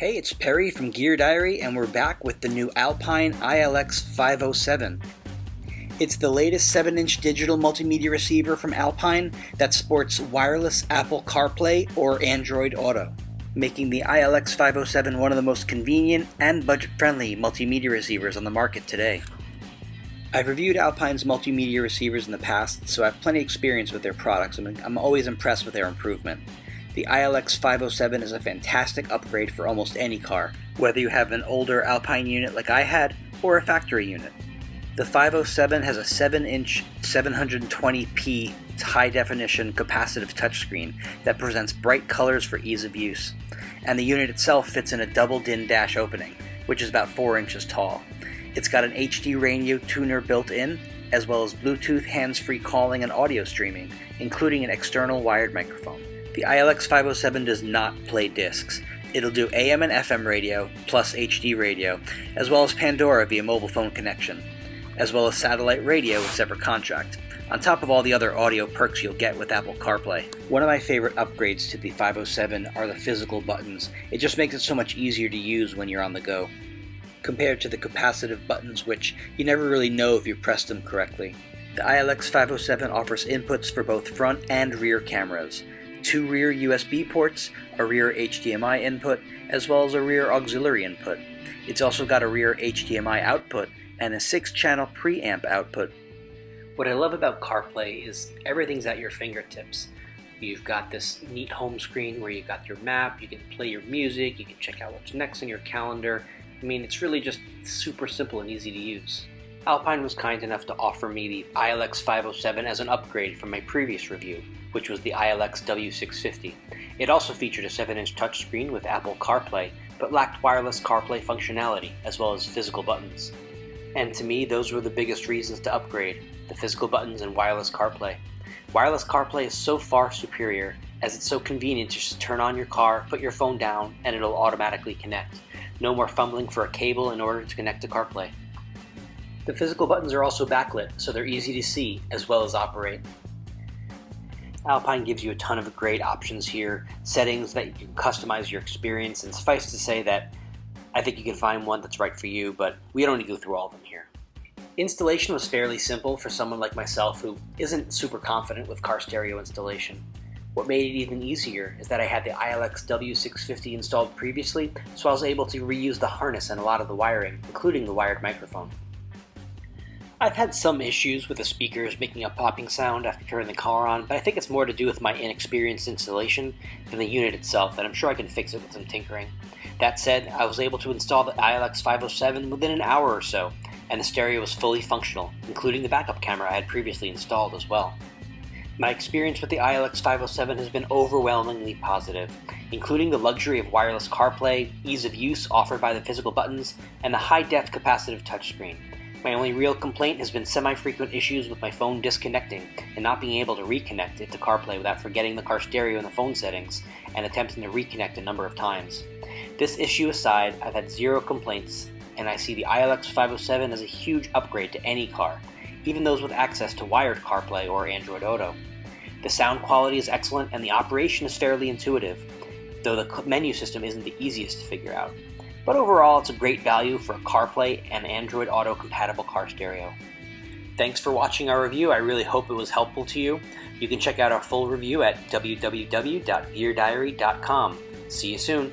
Hey, it's Perry from Gear Diary, and we're back with the new Alpine iLX-507. It's the latest 7-inch digital multimedia receiver from Alpine that sports wireless Apple CarPlay or Android Auto, making the iLX-507 one of the most convenient and budget-friendly multimedia receivers on the market today. I've reviewed Alpine's multimedia receivers in the past, so I have plenty of experience with their products, and I'm always impressed with their improvement. The iLX-507 is a fantastic upgrade for almost any car, whether you have an older Alpine unit like I had, or a factory unit. The 507 has a 7-inch 720p high-definition capacitive touchscreen that presents bright colors for ease of use, and the unit itself fits in a double DIN dash opening, which is about 4 inches tall. It's got an HD radio tuner built in, as well as Bluetooth hands-free calling and audio streaming, including an external wired microphone. The iLX-507 does not play discs. It'll do AM and FM radio, plus HD radio, as well as Pandora via mobile phone connection, as well as satellite radio with separate contract, on top of all the other audio perks you'll get with Apple CarPlay. One of my favorite upgrades to the 507 are the physical buttons. It just makes it so much easier to use when you're on the go, compared to the capacitive buttons, which you never really know if you pressed them correctly. The iLX-507 offers inputs for both front and rear cameras, 2 rear USB ports, a rear HDMI input, as well as a rear auxiliary input. It's also got a rear HDMI output and a 6-channel preamp output. What I love about CarPlay is everything's at your fingertips. You've got this neat home screen where you've got your map, you can play your music, you can check out what's next in your calendar. I mean, it's really just super simple and easy to use. Alpine was kind enough to offer me the iLX-507 as an upgrade from my previous review, which was the iLX-W650. It also featured a 7-inch touchscreen with Apple CarPlay, but lacked wireless CarPlay functionality, as well as physical buttons. And to me, those were the biggest reasons to upgrade, the physical buttons and wireless CarPlay. Wireless CarPlay is so far superior, as it's so convenient to just turn on your car, put your phone down, and it'll automatically connect. No more fumbling for a cable in order to connect to CarPlay. The physical buttons are also backlit, so they're easy to see as well as operate. Alpine gives you a ton of great options here, settings that you can customize your experience, and suffice to say that I think you can find one that's right for you, but we don't need to go through all of them here. Installation was fairly simple for someone like myself who isn't super confident with car stereo installation. What made it even easier is that I had the iLX-W650 installed previously, so I was able to reuse the harness and a lot of the wiring, including the wired microphone. I've had some issues with the speakers making a popping sound after turning the car on, but I think it's more to do with my inexperienced installation than the unit itself, and I'm sure I can fix it with some tinkering. That said, I was able to install the iLX-507 within an hour or so, and the stereo was fully functional, including the backup camera I had previously installed as well. My experience with the iLX-507 has been overwhelmingly positive, including the luxury of wireless CarPlay, ease of use offered by the physical buttons, and the high-def capacitive touchscreen. My only real complaint has been semi-frequent issues with my phone disconnecting and not being able to reconnect it to CarPlay without forgetting the car stereo in the phone settings and attempting to reconnect a number of times. This issue aside, I've had zero complaints, and I see the iLX-507 as a huge upgrade to any car, even those with access to wired CarPlay or Android Auto. The sound quality is excellent and the operation is fairly intuitive, though the menu system isn't the easiest to figure out. But overall, it's a great value for a CarPlay and Android Auto compatible car stereo. Thanks for watching our review. I really hope it was helpful to you. You can check out our full review at www.geardiary.com. See you soon.